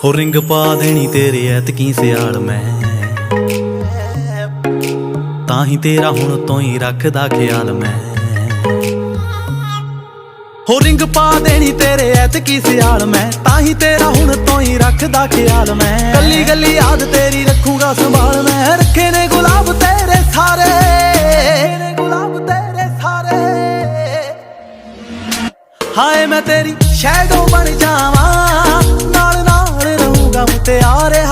ਹੋ ਰਿੰਗ ਪਾ ਦੇਣੀ ਤੇਰੇ ਐਤਕੀ ਸਿਆਲ ਮੈਂ, ਤਾਂ ਹੀ ਤੇਰਾ ਹੁਣ ਤੋਂ ਹੀ ਰੱਖਦਾ ਖਿਆਲ ਮੈਂ। ਹੋ ਰਿੰਗ ਪਾ ਦੇਣੀ ਤੇਰੇ ਐਤਕੀ ਸਿਆਲ ਮੈਂ, ਤਾਂ ਹੀ ਤੇਰਾ ਹੁਣ ਤੋਂ ਹੀ ਰੱਖਦਾ ਖਿਆਲ ਮੈਂ। ਗੱਲੀ ਗੱਲੀ ਯਾਦ ਤੇਰੀ ਰੱਖੂਗਾ ਸੰਭਾਲ ਮੈਂ, ਰੱਖੇ ਨੇ ਗੁਲਾਬ ਤੇਰੇ ਸਾਰੇ, ਗੁਲਾਬ ਤੇਰੇ ਸਾਰੇ। ਹਾਏ ਮੈਂ ਤੇਰੀ ਸ਼ੈਡੋ ਬਣ ਜਾਵਾਂ, ਨਾਲ ਨਾਲ ਰਹੂੰਗਾ ਮੁਟਿਆਰੇ।